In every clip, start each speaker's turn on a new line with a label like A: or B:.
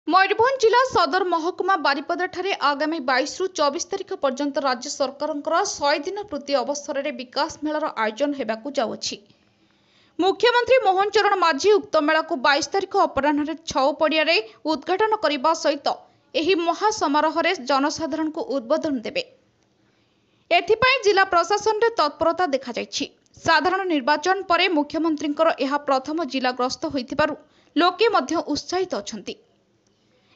A: मयूरभंज जिला सदर महकुमा बारिपदा आगामी 22 रु 24 तारिख पर्यंत राज्य सरकार 100 दिन पूर्ति अवसर में विकास मेलार आयोजन होगाकू जाउछि। मुख्यमंत्री मोहन चरण माझी उक्त मेला को 22 तारिख अपराह 6 पड़िया उद्घाटन करने सहित एही महासमारोह में जनसाधारण को उद्बोधन देवे। एथिपाई जिला प्रशासन में तत्परता देखा जायछि। साधारण निर्वाचन पर मुख्यमंत्री प्रथम जिला ग्रस्त होइथिबारु लोके मध्य उत्साहित अछंती।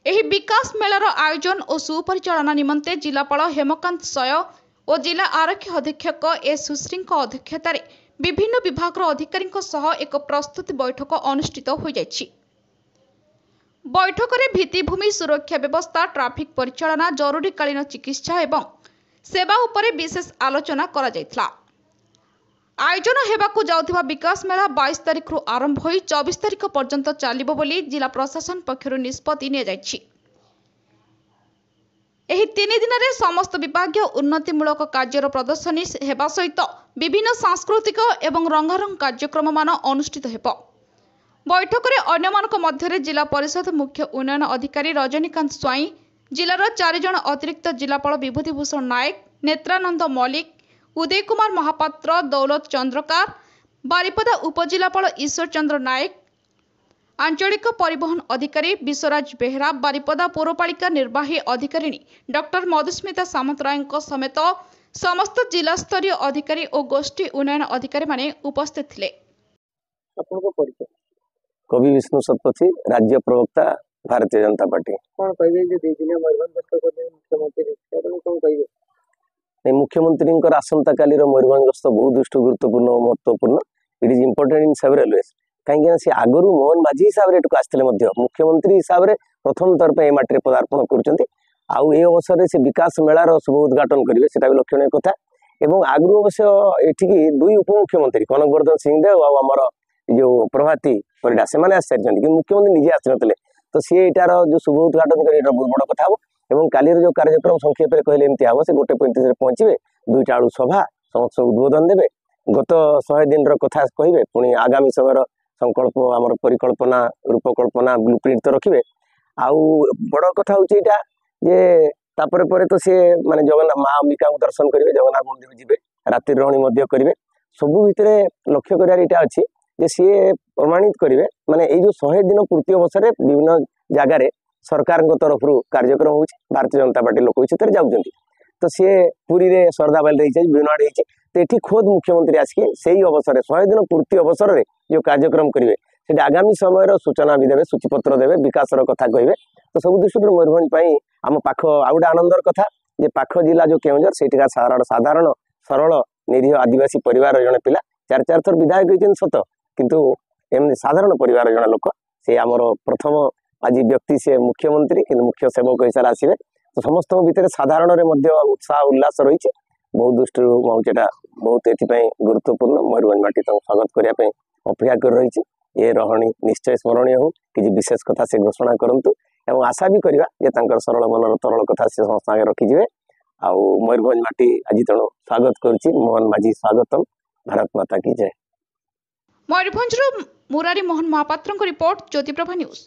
A: एही विकास मेलार आयोजन और सुपरिचालना निमंते जिलापाल हेमकांत सय और जिला आरक्षी अधीक्षक ए सुश्री अध्यक्षतार विभिन्न विभाग अधिकारी एक प्रस्तुति बैठक अनुष्ठित हो जायछि। बैठक में भित्तिभूमि सुरक्षा व्यवस्था, ट्राफिक परिचालना, जरूरीकालीन चिकित्सा एवं सेवा उपरे विशेष आलोचना करा जायथिला। आयोजन हेबाकू जाउथिबा विकास मेला 22 तारिख रु आरंभ होई 24 तारिख पर्यंत चलिबो बोली जिला प्रशासन पक्षरु निष्पत्ति निया जायछि। एही 3 दिन रे समस्त विभागीय उन्नतिमूलक कार्यर प्रदर्शनी हेबा सहित विभिन्न सांस्कृतिक एवं रंगारंग कार्यक्रम मान अनुष्ठित हेबो। बैठक में अन्यमानक मध्यरे जिला परिषद मुख्य उन्नयन अधिकारी रजनीकांत स्वाई, जिलार 4 जन अतिरिक्त जिलापाल विभूतिभूषण नायक, नेत्रानंद मल्लिक, उदय कुमार महापात्र, दौलत चंद्रकार, बारिपदा उपजिलापाल ईश्वर चंद्र नायक, आंचलिक परिवहन अधिकारी विश्वराज बेहरा, बारिपदा पौरपालिका निर्वाही अधिकारिणी डॉक्टर मधुस्मिता सामंतराय समेत समस्त जिला स्तरीय अधिकारी और गोष्ठी उन्नयन अधिकारी माने उपस्थित थिले।
B: कवि विष्णु शतपथी, राज्य प्रवक्ता, भारतीय जनता पार्टी।
C: कौन कहिबे जे दिने मयूरभंज गस्त करले मुख्यमंत्री कौन कहिबे?
B: मुख्यमंत्री आसंता काली मयूरभंज गस्त बहुत दृष्टि गुरुत्वपूर्ण और महत्वपूर्ण। It is important in several ways. कहीं सी आगु मोहन माझी हिसाब से आसते मुख्यमंत्री हिसाब से प्रथम थर पर माटी पदार्पण कर अवसर में से विकास मेलार शुभ उद्घाटन करेंगे, से भी लक्षणीय कथा। एवं आगु अवश्य एठिकी 2 उपमुख्यमंत्री कनकवर्धन सिंहदेव और जो प्रभाती परिडा से आसारी कि मुख्यमंत्री निजे आसते, तो सी यार जो शुभ उद्घाटन कर बहुत बड़ कथा हो। एवं काली जो कार्यक्रम संक्षेप में कहले एमती हम से 1:35 पहुंचे, 2टा बेलू सभा समस्त उद्बोधन देवे, गत 100 दिन कथा कहे, पुणी आगामी समय संकल्प आमर परिकल्पना रूपकल्पना ब्लूप्रिंट तो रखिए। आउ बड़ कथा हूँ यहाँ जे तापर पर तो सी माने जगन्नाथ माँ अंबिका को दर्शन करेंगे, जगन्नाथ मंदिर जी राति रही करेंगे। सबू भितर लक्ष्य करार अच्छी जे सी प्रमाणित करेंगे माने ये जो 100 दिन पूर्ति अवसर विभिन्न जगार सरकार तरफ कार्यक्रम हो, भारतीय जनता पार्टी लोक भी जाऊँच, तो सी पुरी में श्रद्धाबाल विभिन्न आड़े तो ये खोद मुख्यमंत्री आसिक से अवसर 100 दिन पूर्ति अवसर में जो कार्यक्रम करेंगे से आगामी समय सूचना भी देवे, सूचीपत्र देवे, विकास कथा कहे। तो सब दृष्टि मयूरभंज आम पाख आउ गए आनंदर कथा जे पाख जिला जो केउंझर सेठिका साधारण सरल निरीह आदिवासी परिवार जड़े पिला 4 थर विधायक होती सत, किंतु एमती साधारण परिवार जड़े लोक से आमर प्रथम आज व्यक्ति से मुख्यमंत्री कि मुख्य सेवक हिसाब से आसवे। तो समस्त भितर साधारण उत्साह उल्लास रही बहुत दृष्टि मुझे बहुत एपाई गुरुत्वपूर्ण। मयूरभंज माटी स्वागत करने अपेक्षा कर रही ये रही निश्चय स्मरणीय हो कि विशेष कथा से घोषणा करूँ एवं आशा भी करवा सरल मनर तरल कथा से समस्त आगे रखिजे। आउ मयूरभंज माटी आज तेणु स्वागत करुच्ची। मोहन माझी स्वागतम। भारत माता की जय।
A: Mayurbhanj Murari Mohan Mahapatra report, Jyotiprabha news.